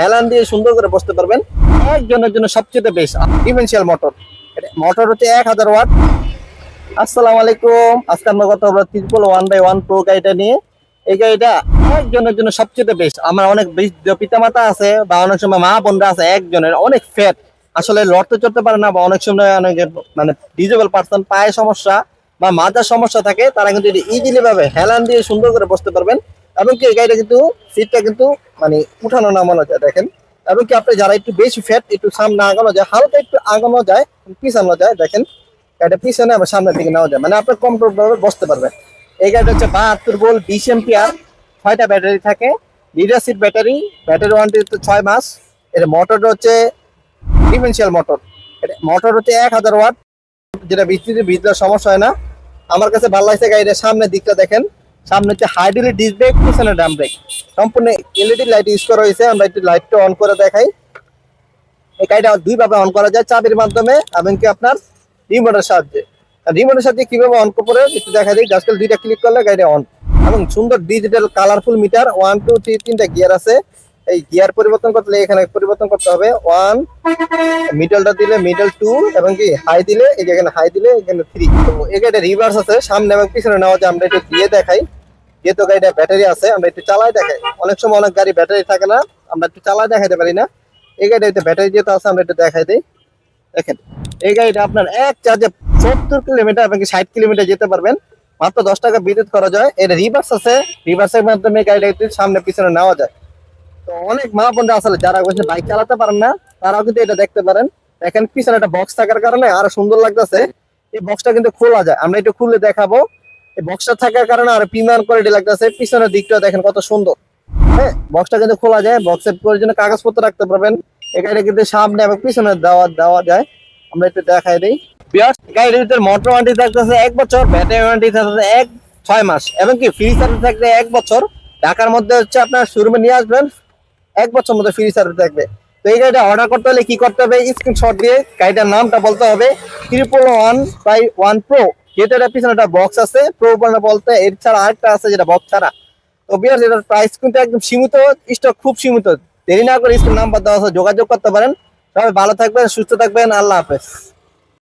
হেলান দিয়ে সুন্দর করে বসতে পারবেন। একজনের জন্য সবচেয়ে বেস্ট ডিফারেন্সিয়াল মোটর। মোটর হচ্ছে 1000 ওয়াট। আসসালামু আলাইকুম। আজকে আমরা কথা বলবো ট্রিপল 1x1 প্রো গাড়িটা নিয়ে। এই গাড়িটা একজনের জন্য সবচেয়ে বেস্ট। আমার অনেক পিতামাতা আছে বা অনেক সময় মা বোনরা আছে, একজনের অনেক ফ্যাট, আসলে লড়তে চড়তে পারে না, বা অনেক সময় অনেক মানে ডিজেবল পার্সন পায়ে সমস্যা বা মাথার সমস্যা থাকে, তারা কিন্তু ইজিলি ভাবে হেলান দিয়ে সুন্দর করে বসতে পারবেন। এবং কি এই গাড়িটা কিন্তু সিটটা কিন্তু মানে উঠানো নামানো যায় দেখেন। এবং কি আপনি যারা একটু বেশি ফ্যাট, একটু সামনে আগানো যায়, হালকা একটু আগানো যায়, পিছানো যায় দেখেন। গাড়িটা পিছনে আবার সামনের দিকে নেওয়া যায়, মানে আপনি কমফোর্ট ভাবে বসতে পারবেন। এই গাড়িটা হচ্ছে 72 ভোল্ট 20 এম্পিয়ার, 6টা ব্যাটারি থাকে, lead acid battery. Battery warranty হচ্ছে 6 মাস। এর মোটরটা হচ্ছে ডিফারেন্সিয়াল মোটর। মোটর হচ্ছে 1000 ওয়াট, যেটা বৃষ্টিতে ভিজলে সমস্যা হয় না। আমার কাছে ভালো লাগছে গাড়িটার সামনের দিকটা দেখেন। সামনে হচ্ছে হাইড্রোলিক ডিস্ক ব্রেক, পিছনে ডাম ব্রেক, সম্পূর্ণ এলইডি লাইট ইউজ করা হয়েছে। আমরা একটু লাইটটা অন করে দেখাই। এই গাড়িটা দুইভাবে অন করা যায়, চাবির মাধ্যমে এবং কি আপনার রিমোটের সাহায্যে। রিমোটের সাহায্যে কিভাবে অন করে একটু দেখা দিই। জাস্ট দুইটা ক্লিক করলে গাড়িটা অন। এবং সুন্দর ডিজিটাল কালারফুল মিটার, 1 2 3 তিনটা গিয়ার আছে। এই গিয়ার পরিবর্তন করতে এখানে পরিবর্তন করতে হবে 1, মিডলটা দিলে মিডল 2, এবং কি হাই দিলে এই যেখানে হাই দিলে এখানে 3। তো এই গাড়িটা রিভার্স আছে, সামনে এবং পিছনে নেওয়া যায়। আমরা একটু দিয়ে দেখাই, যেহেতু গাড়িটা ব্যাটারি আছে আমরা একটু চালায় দেখাই। অনেক সময় অনেক গাড়ি ব্যাটারি থাকে না, আমরা একটু চালায় দেখাইতে পারি না। এই গাড়িটা ব্যাটারি যেহেতু আছে আমরা একটু দেখাই দিই। দেখেন এই গাড়িটা আপনার এক চার্জে 70 কিলোমিটার এবং 60 কিলোমিটার যেতে পারবেন, মাত্র 10 টাকা বিদ্যুৎ করা যায়। এটা রিভার্স আছে, রিভার্সের মাধ্যমে গাড়িটা একটু সামনে পিছনে নেওয়া যায়। তো অনেক মা বোনরা আসলে যারা বাইক চালাতে পারেন না, তারাও কিন্তু এটা দেখতে পারেন। দেখেন পিছনে একটা বক্স থাকার কারণে আরো সুন্দর লাগতেছে। এই বক্সটা কিন্তু খোলা যায়, আমরা একটু খুলে দেখাবো। এই বক্সটা থাকার কারণে আরো প্রিমিয়াম কোয়ালিটি লাগতেছে। পিছনের দিকটা দেখেন কত সুন্দর। হ্যাঁ, বক্সটা কিন্তু খোলা যায়, বক্সের প্রয়োজনে কাগজপত্র রাখতে পারবেন। এখানে কিন্তু সামনে এবং পিছনে দেওয়া দেওয়া যায়। আমরা একটু দেখাই দিই। গাড়ির ভিতরে মোটর ওয়ারেন্টি থাকতেছে 1 বছর, ব্যাটারি ওয়ারেন্টি থাকতেছে 6 মাস, এবং কি ফ্রি সার্ভিস থাকবে 1 বছর। ঢাকার মধ্যে হচ্ছে আপনার শোরুমে নিয়ে আসবেন, 1 বছর মধ্যে ফ্রি সার্ভিস থাকবে। তো এই গাড়িটা অর্ডার করতে হলে কি করতে হবে? স্ক্রিনশট দিয়ে গাড়িটার নামটা বলতে হবে 111 প্রো, যেটা পিছনে একটা বক্স আছে প্রো বলতে। এর ছাড়া আরেকটা আছে যেটা বক্স ছাড়া। তো বিয়ার এটার প্রাইস কিন্তু একদম সীমিত, স্টক খুব সীমিত। দেরি না করে স্ক্রিন নাম্বার দেওয়া আছে, যোগাযোগ করতে পারেন। সবাই ভালো থাকবেন, সুস্থ থাকবেন, আল্লাহ হাফেজ।